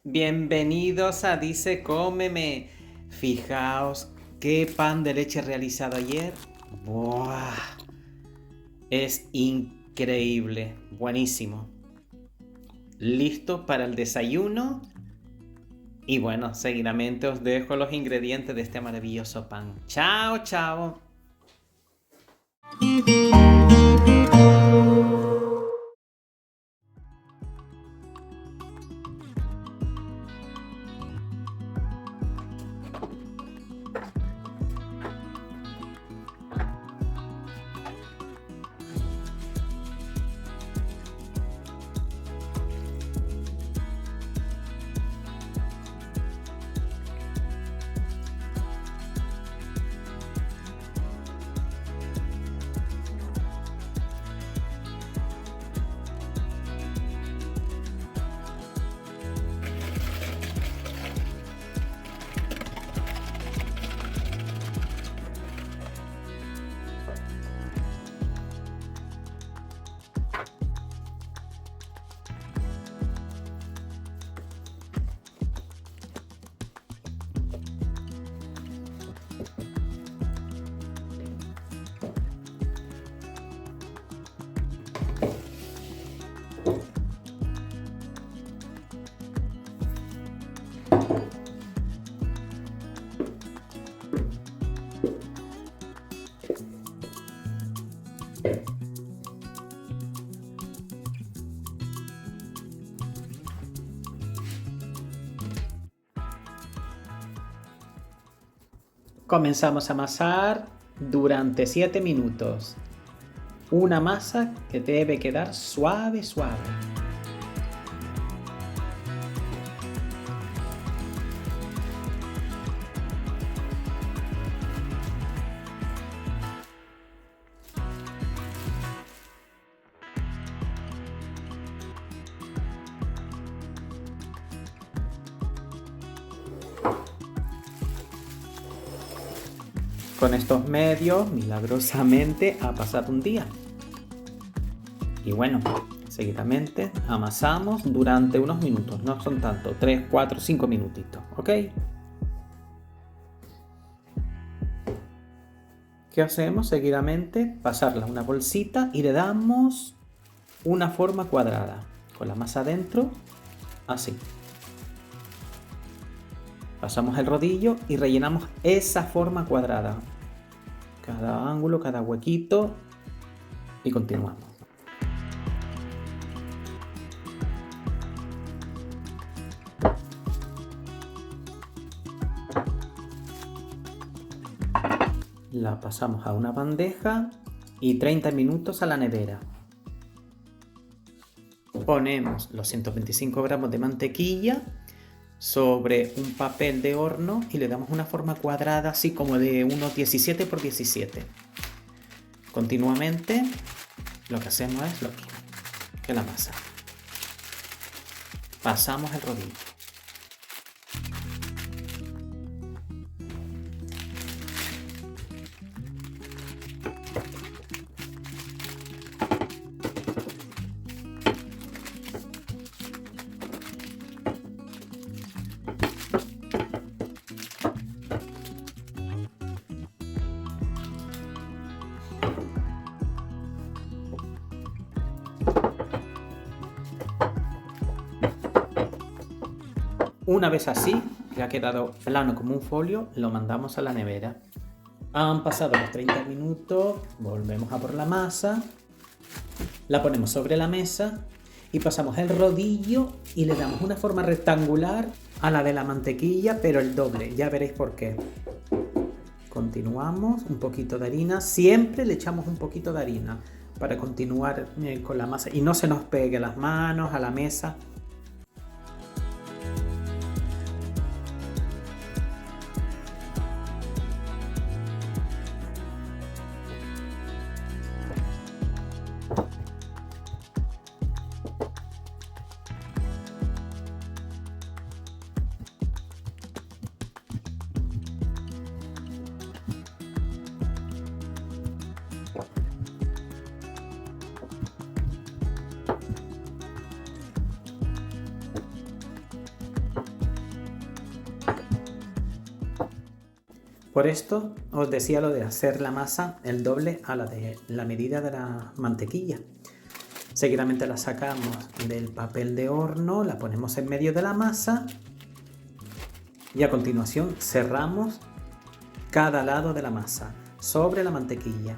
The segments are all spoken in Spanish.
Bienvenidos a Dice Cómeme. Fijaos qué pan de leche realizado ayer. ¡Buah! Es increíble, buenísimo. Listo para el desayuno. Y bueno, seguidamente os dejo los ingredientes de este maravilloso pan. ¡Chao, chao! Comenzamos a amasar durante 7 minutos. Una masa que debe quedar suave, suave. Con estos medios, milagrosamente, ha pasado un día. Y bueno, seguidamente amasamos durante unos minutos. No son tanto, 3, 4, 5 minutitos, ¿ok? ¿Qué hacemos? Seguidamente pasarla a una bolsita y le damos una forma cuadrada. Con la masa adentro, así. Pasamos el rodillo y rellenamos esa forma cuadrada. Cada ángulo, cada huequito. Y continuamos. La pasamos a una bandeja y 30 minutos a la nevera. Ponemos los 125 gramos de mantequilla sobre un papel de horno y le damos una forma cuadrada así como de unos 17 por 17. Continuamente lo que hacemos es lo mismo que la masa. Pasamos el rodillo. Una vez así, que ha quedado plano como un folio, lo mandamos a la nevera. Han pasado los 30 minutos, volvemos a por la masa, la ponemos sobre la mesa y pasamos el rodillo y le damos una forma rectangular a la de la mantequilla, pero el doble, ya veréis por qué. Continuamos, un poquito de harina, siempre le echamos un poquito de harina para continuar con la masa y no se nos pegue las manos a la mesa. Por esto os decía lo de hacer la masa el doble a la de la medida de la mantequilla. Seguidamente la sacamos del papel de horno, la ponemos en medio de la masa y a continuación cerramos cada lado de la masa sobre la mantequilla.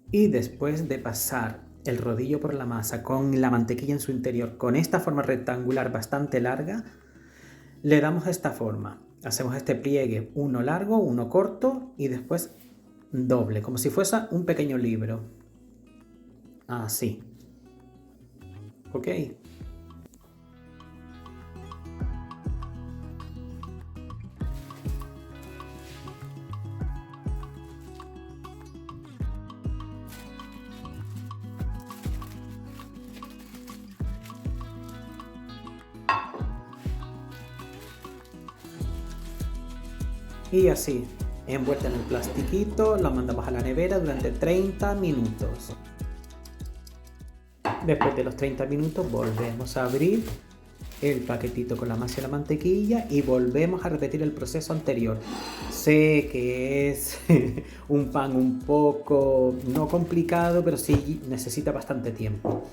Y después de pasar el rodillo por la masa con la mantequilla en su interior, con esta forma rectangular bastante larga, le damos esta forma. Hacemos este pliegue, uno largo, uno corto y después doble, como si fuese un pequeño libro. Así. ¿Ok? Y así, envuelta en el plastiquito, la mandamos a la nevera durante 30 minutos. Después de los 30 minutos volvemos a abrir el paquetito con la masa y la mantequilla y volvemos a repetir el proceso anterior. Sé que es un pan un poco, no complicado, pero sí necesita bastante tiempo.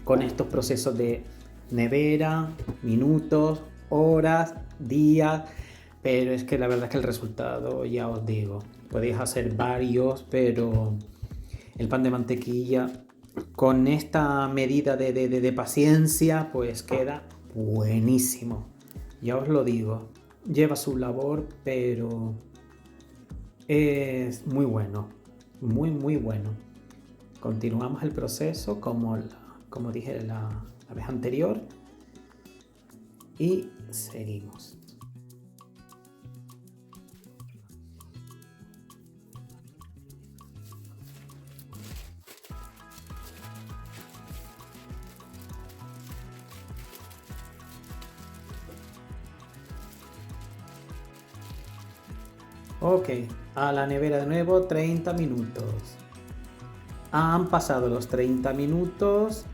Con estos procesos de nevera, minutos, horas, días, pero es que la verdad es que el resultado, ya os digo, podéis hacer varios, pero el pan de mantequilla con esta medida de paciencia, pues queda buenísimo. Ya os lo digo, lleva su labor, pero es muy bueno, muy bueno. Continuamos el proceso como dije la vez anterior y seguimos. Ok, a la nevera de nuevo 30 minutos. Han pasado los 30 minutos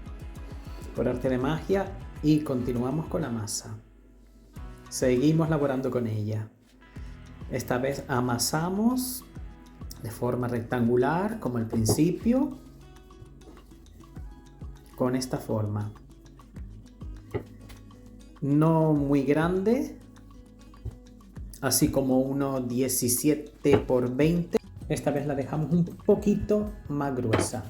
por arte de magia y continuamos con la masa. Seguimos laborando con ella. Esta vez amasamos de forma rectangular como al principio, con esta forma. No muy grande, así como unos 17 por 20. Esta vez la dejamos un poquito más gruesa.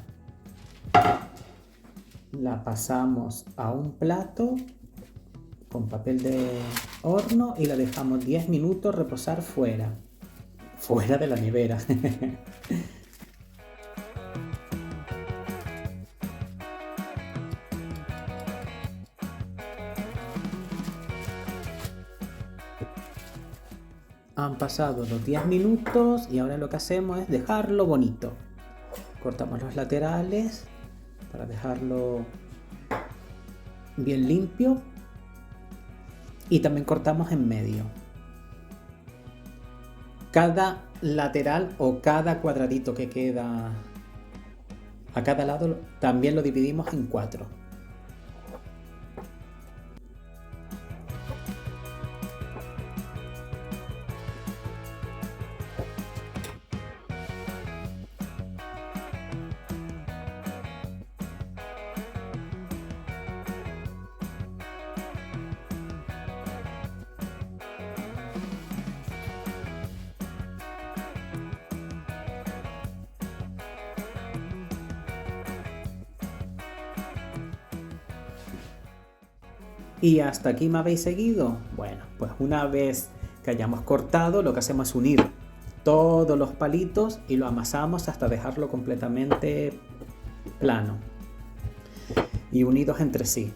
La pasamos a un plato con papel de horno y la dejamos 10 minutos reposar fuera de la nevera. Han pasado los 10 minutos y ahora lo que hacemos es dejarlo bonito. Cortamos los laterales para dejarlo bien limpio y también cortamos en medio. Cada lateral o cada cuadradito que queda a cada lado también lo dividimos en 4. ¿Y hasta aquí me habéis seguido? Bueno, pues una vez que hayamos cortado, lo que hacemos es unir todos los palitos y lo amasamos hasta dejarlo completamente plano y unidos entre sí.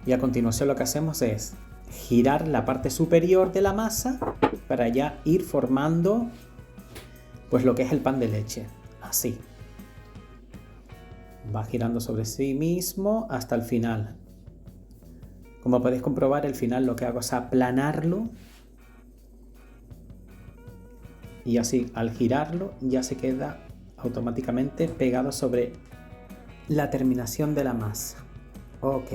Y a continuación lo que hacemos es girar la parte superior de la masa para ya ir formando pues lo que es el pan de leche. Así. Va girando sobre sí mismo hasta el final. Como podéis comprobar, el final lo que hago es aplanarlo. Y así, al girarlo, ya se queda automáticamente pegado sobre la terminación de la masa. Ok.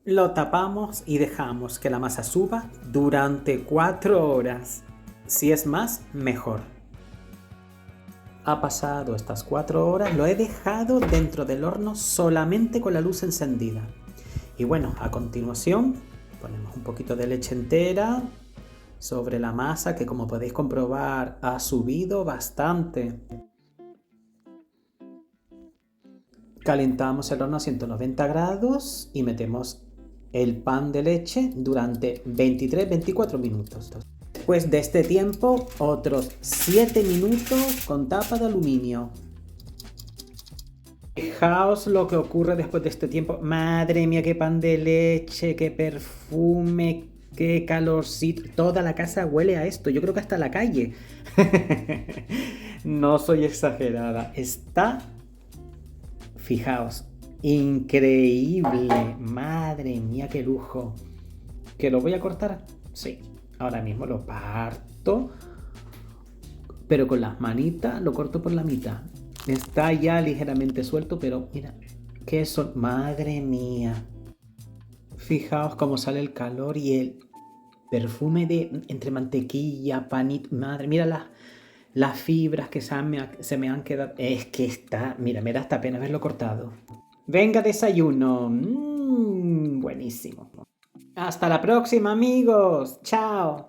Lo tapamos y dejamos que la masa suba durante 4 horas. Si es más, mejor. Ha pasado estas 4 horas, lo he dejado dentro del horno solamente con la luz encendida. Y bueno, a continuación ponemos un poquito de leche entera sobre la masa que, como podéis comprobar, ha subido bastante. Calentamos el horno a 190 grados y metemos el pan de leche durante 23-24 minutos. Después de este tiempo, otros 7 minutos con tapa de aluminio. Fijaos lo que ocurre después de este tiempo. Madre mía, qué pan de leche, qué perfume, qué calorcito. Toda la casa huele a esto. Yo creo que hasta la calle. No soy exagerada. Está, fijaos, increíble. Madre mía, qué lujo. ¿Que lo voy a cortar? Sí. Ahora mismo lo parto, pero con las manitas lo corto por la mitad. Está ya ligeramente suelto, pero mira, que eso, madre mía. Fijaos cómo sale el calor y el perfume de entre mantequilla, panito. Madre, mira las fibras que se me han quedado. Es que está, mira, me da hasta pena haberlo cortado. Venga, desayuno. Buenísimo. Hasta la próxima, amigos. Chao.